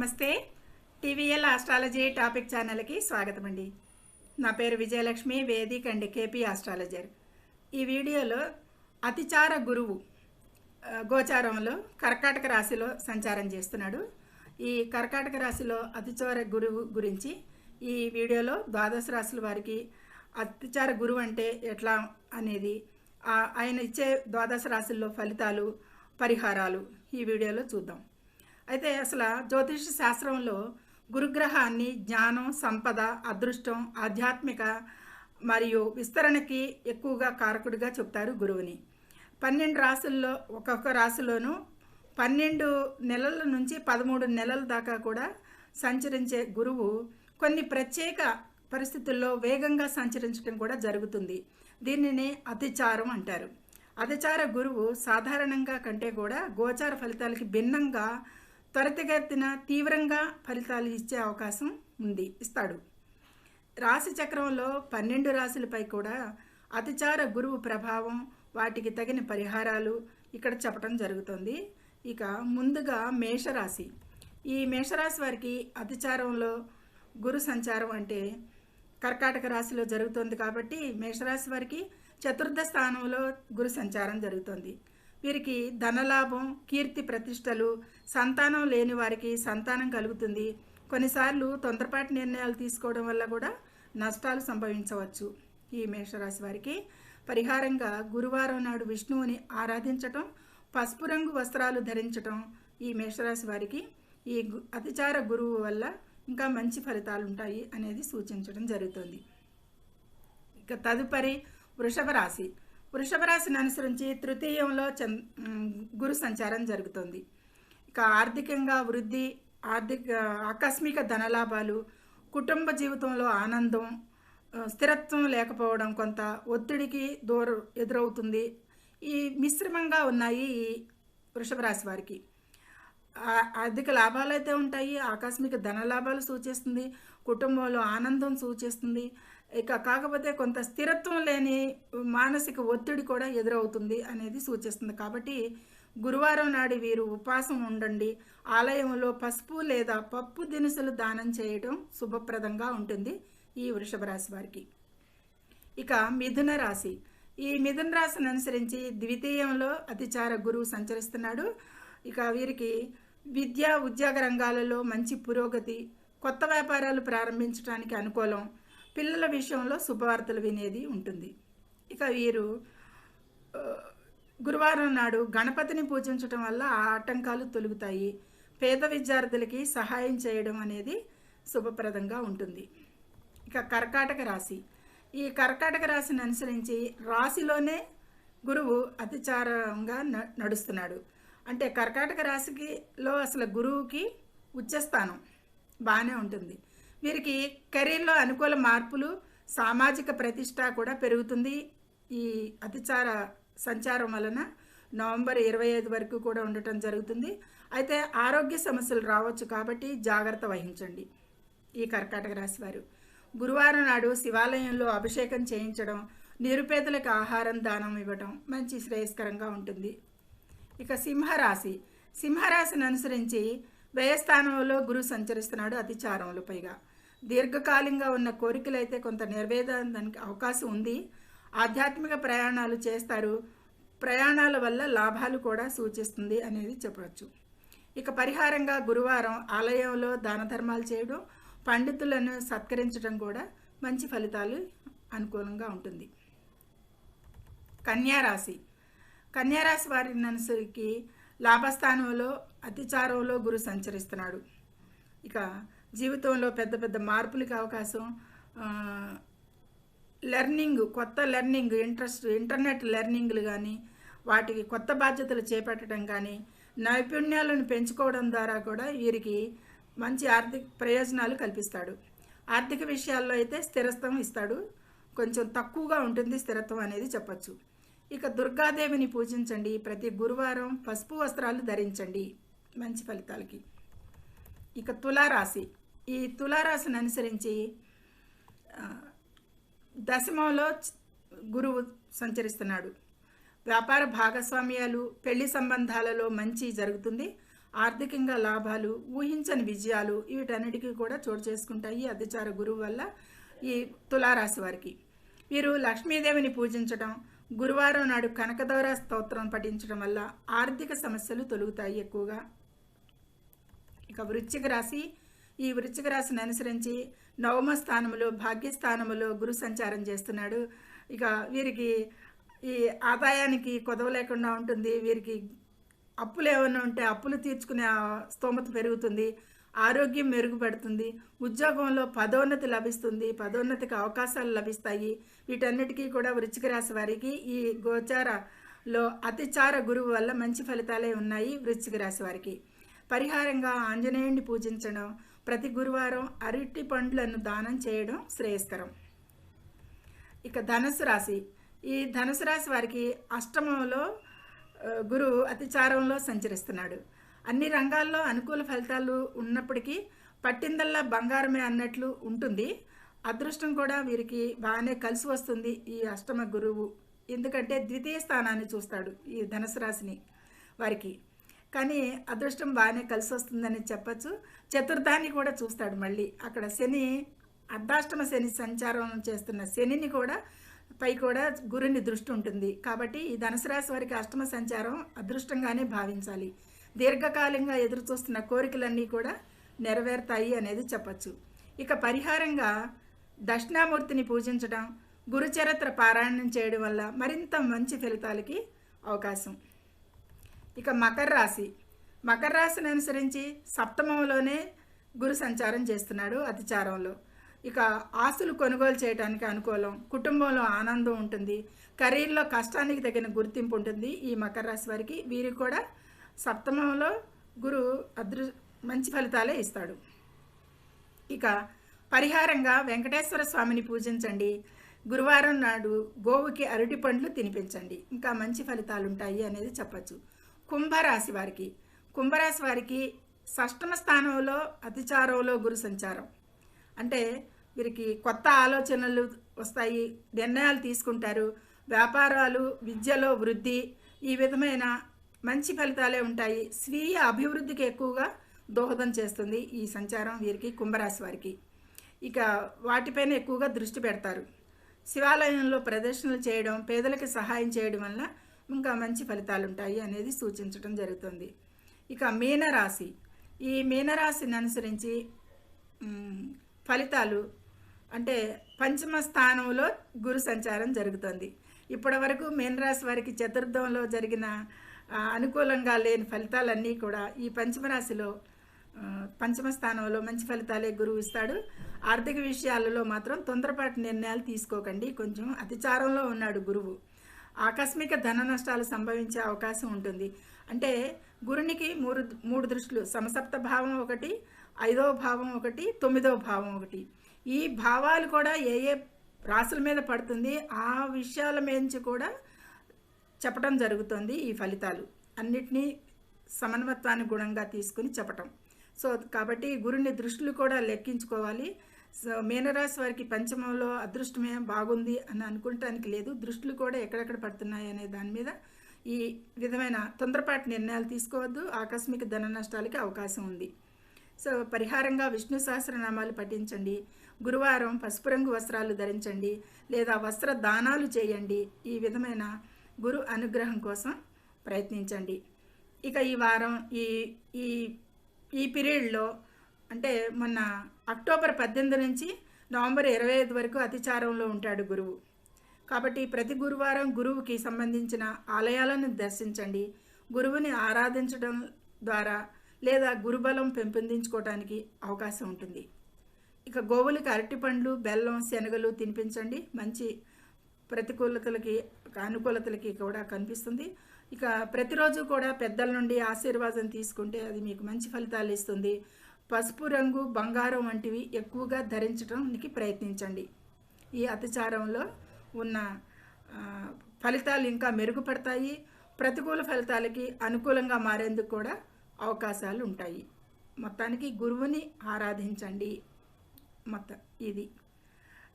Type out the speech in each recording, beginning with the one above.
నమస్తే. TVL astrology topic ఛానల్కి స్వాగతం అండి. నా పేరు Vijayalakshmi, Vedic and KP astrologer. ఈ వీడియోలో అతిచార గురువు గోచారంలో కర్కాటక రాశిలో సంచారం చేస్తున్నాడు. ఈ కర్కాటక రాశిలో అతిచార గురువు గురించి ఈ వీడియోలో ద్వాదశ రాశుల వారికి అతిచార గురువు అంటే ఎట్లా అనేది, ఆయన ఇచ్చే ద్వాదశ రాశుల్లో ఫలితాలు, పరిహారాలు ఈ వీడియోలో చూద్దాం. అయితే అసలు జ్యోతిష శాస్త్రంలో గురుగ్రహాన్ని జ్ఞానం, సంపద, అదృష్టం, ఆధ్యాత్మిక మరియు విస్తరణకి ఎక్కువగా కారకుడిగా చెప్తారు గురువుని. 12 రాశుల్లో ఒక్కొక్క రాశిలోనూ 12 నెలల నుంచి 13 నెలల దాకా కూడా సంచరించే గురువు కొన్ని ప్రత్యేక పరిస్థితుల్లో వేగంగా సంచరించడం కూడా జరుగుతుంది. దీనిని అతిచారం అంటారు. అతిచార గురువు సాధారణంగా కంటే కూడా గోచార ఫలితాలకి భిన్నంగా త్వరితగతిన తీవ్రంగా ఫలితాలు ఇచ్చే అవకాశం ఇస్తాడు. రాశి చక్రంలో 12 రాశులపై కూడా అతిచార గురువు ప్రభావం, వాటికి తగిన పరిహారాలు ఇక్కడ చెప్పడం జరుగుతుంది. ఇక ముందుగా మేషరాశి. ఈ మేషరాశి వారికి అతిచారంలో గురు సంచారం అంటే కర్కాటక రాశిలో జరుగుతుంది కాబట్టి మేషరాశి వారికి చతుర్థ స్థానంలో గురు సంచారం జరుగుతుంది. వీరికి ధనలాభం, కీర్తి ప్రతిష్టలు, సంతానం లేని వారికి సంతానం కలుగుతుంది. కొన్నిసార్లు తొందరపాటు నిర్ణయాలు తీసుకోవడం వల్ల కూడా నష్టాలు సంభవించవచ్చు. ఈ మేషరాశి వారికి పరిహారంగా గురువారం నాడు విష్ణువుని ఆరాధించటం, పసుపు రంగు వస్త్రాలు ధరించటం ఈ మేషరాశి వారికి ఈ అతిచార గురువు వల్ల ఇంకా మంచి ఫలితాలు ఉంటాయి అనేది సూచించడం జరుగుతుంది. ఇక తదుపరి వృషభ రాశి. వృషభ రాశిని అనుసరించి తృతీయంలో గురు సంచారం జరుగుతుంది. ఇక ఆర్థికంగా వృద్ధి, ఆకస్మిక ధనలాభాలు, కుటుంబ జీవితంలో ఆనందం, స్థిరత్వం లేకపోవడం, కొంత ఒత్తిడికి ఎదురవుతుంది. ఈ మిశ్రమంగా ఉన్నాయి ఈ వృషభ రాశి వారికి. ఆర్థిక లాభాలు అయితే ఉంటాయి, ఆకస్మిక ధన లాభాలు సూచిస్తుంది, కుటుంబంలో ఆనందం సూచిస్తుంది. ఇక కాకపోతే కొంత స్థిరత్వం లేని మానసిక ఒత్తిడి కూడా ఎదురవుతుంది అనేది సూచిస్తుంది. కాబట్టి గురువారం నాడు వీరు ఉపవాసం ఉండండి. ఆలయంలో పసుపు లేదా పప్పు దినుసులు దానం చేయడం శుభప్రదంగా ఉంటుంది ఈ వృషభ రాశి వారికి. ఇక మిథున రాశి. ఈ మిథున రాశిని అనుసరించి ద్వితీయంలో అతిచార గురువు సంచరిస్తున్నాడు. ఇక వీరికి విద్య, ఉద్యోగ రంగాలలో మంచి పురోగతి, కొత్త వ్యాపారాలు ప్రారంభించడానికి అనుకూలం, పిల్లల విషయంలో శుభవార్తలు వినేది ఉంటుంది. ఇక వీరు గురువారం నాడు గణపతిని పూజించడం వల్ల ఆ ఆటంకాలు తొలుగుతాయి. పేద విద్యార్థులకి సహాయం చేయడం అనేది శుభప్రదంగా ఉంటుంది. ఇక కర్కాటక రాశి. ఈ కర్కాటక రాశిని అనుసరించి రాశిలోనే గురువు అతిచారంగా నడుస్తున్నాడు. అంటే కర్కాటక రాశిలో అసలు గురువుకి ఉచ్చస్థానం బాగానే ఉంటుంది. వీరికి కెరీర్లో అనుకూల మార్పులు, సామాజిక ప్రతిష్ట కూడా పెరుగుతుంది. ఈ అతిచార సంచారం వలన నవంబర్ 25 వరకు కూడా ఉండటం జరుగుతుంది. అయితే ఆరోగ్య సమస్యలు రావచ్చు కాబట్టి జాగ్రత్త వహించండి ఈ కర్కాటక రాశి వారు. గురువారం నాడు శివాలయంలో అభిషేకం చేయించడం, నిరుపేదలకు ఆహారం దానం ఇవ్వడం మంచి శ్రేయస్కరంగా ఉంటుంది. ఇక సింహరాశి. సింహరాశిని అనుసరించి వ్యయస్థానంలో గురు సంచరిస్తున్నాడు అతిచారంలో. పైగా దీర్ఘకాలంగా ఉన్న కోరికలు అయితే కొంత నెరవేరడానికి అవకాశం ఉంది. ఆధ్యాత్మిక ప్రయాణాలు చేస్తారు. ప్రయాణాల వల్ల లాభాలు కూడా సూచిస్తుంది అనేది చెప్పవచ్చు. ఇక పరిహారంగా గురువారం ఆలయంలో దాన ధర్మాలు చేయడం, పండితులను సత్కరించడం కూడా మంచి ఫలితాలు అనుకూలంగా ఉంటుంది. కన్యారాశి. కన్యారాశి వారిని అనుసరికి లాభస్థానంలో అతిచారంలో గురు సంచరిస్తున్నాడు. ఇక జీవితంలో పెద్ద పెద్ద మార్పులకి అవకాశం, లెర్నింగ్, కొత్త లెర్నింగ్ ఇంట్రెస్ట్, ఇంటర్నెట్ లెర్నింగ్లు కానీ, వాటికి కొత్త బాధ్యతలు చేపట్టడం కానీ, నైపుణ్యాలను పెంచుకోవడం ద్వారా కూడా వీరికి మంచి ఆర్థిక ప్రయోజనాలు కల్పిస్తాడు. ఆర్థిక విషయాల్లో అయితే స్థిరత్వం ఇస్తాడు. కొంచెం తక్కువగా ఉంటుంది స్థిరత్వం అనేది చెప్పచ్చు. ఇక దుర్గాదేవిని పూజించండి. ప్రతి గురువారం పసుపు వస్త్రాలు ధరించండి మంచి ఫలితాలకి. ఇక తులారాశి. ఈ తులారాశిని అనుసరించి దశమంలో గురువు సంచరిస్తున్నాడు. వ్యాపార భాగస్వామ్యాలు, పెళ్లి సంబంధాలలో మంచి జరుగుతుంది. ఆర్థికంగా లాభాలు, ఊహించని విజయాలు వీటన్నిటికీ కూడా చోటు చేసుకుంటాయి అతిచార గురువు వల్ల ఈ తులారాశి వారికి. వీరు లక్ష్మీదేవిని పూజించడం, గురువారం నాడు కనకదౌర స్తోత్రం పఠించడం వల్ల ఆర్థిక సమస్యలు తొలగుతాయి ఎక్కువగా. ఇక వృశ్చిక రాశి, ఈ వృశ్చిక రాశిని అనుసరించి నవమ స్థానములో భాగ్యస్థానములో గురు సంచారం చేస్తున్నాడు. ఇక వీరికి ఈ ఆదాయానికి కొదవ లేకుండా ఉంటుంది. వీరికి అప్పులు ఏమైనా ఉంటే అప్పులు తీర్చుకునే స్తోమత పెరుగుతుంది. ఆరోగ్యం మెరుగుపడుతుంది. ఉద్యోగంలో పదోన్నతి లభిస్తుంది. పదోన్నతికి అవకాశాలు లభిస్తాయి. వీటన్నిటికీ కూడా వృశ్చిక రాశి వారికి ఈ గోచారలో అతిచార గురువు వల్ల మంచి ఫలితాలే ఉన్నాయి. వృశ్చిక రాశి వారికి పరిహారంగా ఆంజనేయుడిని పూజించడం, ప్రతి గురువారం అరటి పండ్లను దానం చేయడం శ్రేయస్కరం. ఇక ధనుసు రాశి, ఈ ధనుసు రాశి వారికి అష్టమంలో గురువు అతిచారంలో సంచరిస్తున్నాడు. అన్ని రంగాల్లో అనుకూల ఫలితాలు ఉన్నప్పటికీ పట్టిందల్లా బంగారమే అన్నట్లు ఉంటుంది. అదృష్టం కూడా వీరికి బాగానే కలిసి వస్తుంది ఈ అష్టమ గురువు. ఎందుకంటే ద్వితీయ స్థానాన్ని చూస్తాడు ఈ ధనుసు రాశిని వారికి. కానీ అదృష్టం బాగానే కలిసి వస్తుందని చెప్పచ్చు. చతుర్థాన్ని కూడా చూస్తాడు మళ్ళీ. అక్కడ శని, అర్ధాష్టమ శని సంచారం చేస్తున్న శనిని కూడా పై కూడా గురుని దృష్టి ఉంటుంది. కాబట్టి ఈ ధనుసు రాశి వారికి అష్టమ సంచారం అదృష్టంగానే భావించాలి. దీర్ఘకాలంగా ఎదురు చూస్తున్న కోరికలన్నీ కూడా నెరవేరుతాయి అనేది చెప్పచ్చు. ఇక పరిహారంగా దక్షిణామూర్తిని పూజించడం, గురుచరిత్ర పారాయణం చేయడం వల్ల మరింత మంచి ఫలితాలకి అవకాశం. ఇక మకర రాశి, మకర రాశిని అనుసరించి సప్తమంలోనే గురు సంచారం చేస్తున్నాడు అతిచారంలో. ఇక ఆస్తులు కొనుగోలు చేయడానికి అనుకూలం, కుటుంబంలో ఆనందం ఉంటుంది, కెరీర్లో కష్టానికి తగిన గుర్తింపు ఉంటుంది ఈ మకర రాశి వారికి. వీరికి కూడా సప్తమంలో గురు మంచి ఫలితాలే ఇస్తాడు. ఇక పరిహారంగా వెంకటేశ్వర స్వామిని పూజించండి, గురువారం నాడు గోవుకి అరటి పండ్లు తినిపించండి, ఇంకా మంచి ఫలితాలు ఉంటాయి అనేది చెప్పచ్చు. కుంభరాశి వారికి, కుంభరాశి వారికి షష్టమ స్థానంలో అతిచారంలో గురు సంచారం అంటే వీరికి కొత్త ఆలోచనలు వస్తాయి, నిర్ణయాలు తీసుకుంటారు, వ్యాపారాలు, విద్యలో వృద్ధి, ఈ విధమైన మంచి ఫలితాలే ఉంటాయి. స్వీయ అభివృద్ధికి ఎక్కువగా దోహదం చేస్తుంది ఈ సంచారం వీరికి, కుంభరాశి వారికి. ఇక వాటిపైన ఎక్కువగా దృష్టి పెడతారు. శివాలయంలో ప్రదర్శనలు చేయడం, పేదలకు సహాయం చేయడం వల్ల ఇంకా మంచి ఫలితాలు ఉంటాయి అనేది సూచించడం జరుగుతుంది. ఇక మీనరాశి, ఈ మీనరాశిని అనుసరించి ఫలితాలు అంటే పంచమ స్థానంలో గురు సంచారం జరుగుతుంది. ఇప్పటి వరకు మీనరాశి వారికి చతుర్థంలో జరిగిన అనుకూలంగా లేని ఫలితాలన్నీ కూడా ఈ పంచమరాశిలో పంచమ స్థానంలో మంచి ఫలితాలే గురువు ఇస్తాడు. ఆర్థిక విషయాలలో మాత్రం తొందరపాటు నిర్ణయాలు తీసుకోకండి. కొంచెం అతిచారంలో ఉన్నాడు గురువు. ఆకస్మిక ధన నష్టాలు సంభవించే అవకాశం ఉంటుంది. అంటే గురునికి మూడు దృష్టిలు, సమసప్త భావం ఒకటి, 5వ భావం ఒకటి, 9వ భావం ఒకటి. ఈ భావాలు కూడా ఏ ఏ రాశుల మీద పడుతుంది ఆ విషయాల మీద కూడా చెప్పటం జరుగుతుంది. ఈ ఫలితాలు అన్నిటినీ సమన్వత్వాన్ని గుణంగా తీసుకుని చెప్పటం. సో కాబట్టి గురుని దృష్టిలు కూడా లెక్కించుకోవాలి. సో మీనరాశి వారికి పంచమంలో అదృష్టమే బాగుంది అని అనుకోవటానికి లేదు. దృష్టిలు కూడా ఎక్కడెక్కడ పడుతున్నాయి అనే దాని మీద ఈ విధమైన తొందరపాటు నిర్ణయాలు తీసుకోవద్దు. ఆకస్మిక ధన నష్టాలకి అవకాశం ఉంది. సో పరిహారంగా విష్ణు సహస్రనామాలు పఠించండి, గురువారం పసుపు రంగు వస్త్రాలు ధరించండి లేదా వస్త్ర దానాలు చేయండి. ఈ విధమైన గురు అనుగ్రహం కోసం ప్రయత్నించండి. ఇక ఈ వారం ఈ పీరియడ్లో అంటే మొన్న అక్టోబర్ 18 నుంచి నవంబర్ 25 వరకు అతిచారంలో ఉంటాడు గురువు. కాబట్టి ప్రతి గురువారం గురువుకి సంబంధించిన ఆలయాలను దర్శించండి. గురువుని ఆరాధించడం ద్వారా లేదా గురుబలం పెంపొందించుకోవడానికి అవకాశం ఉంటుంది. ఇక గోవులకి అరటిపండ్లు, బెల్లం, శనగలు తినిపించండి. మంచి ప్రతికూలతలకి అనుకూలతలకి కూడా కనిపిస్తుంది. ఇక ప్రతిరోజు కూడా పెద్దల నుండి ఆశీర్వాదం తీసుకుంటే అది మీకు మంచి ఫలితాలు ఇస్తుంది. పసుపు రంగు, బంగారం వంటివి ఎక్కువగా ధరించడానికి ప్రయత్నించండి. ఈ అతిచారంలో ఉన్న ఫలితాలు ఇంకా మెరుగుపడతాయి. ప్రతికూల ఫలితాలకి అనుకూలంగా మారేందుకు కూడా అవకాశాలు ఉంటాయి. మొత్తానికి గురువుని ఆరాధించండి. ఇది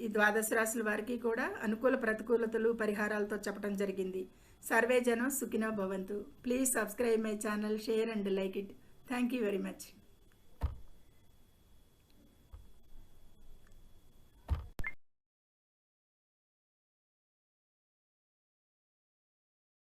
ఈ ద్వాదశ రాశుల వారికి కూడా అనుకూల ప్రతికూలతలు పరిహారాలతో చెప్పడం జరిగింది. సర్వే జనం సుఖినో భవంతు. Please subscribe my channel, share and like it. Thank you very much.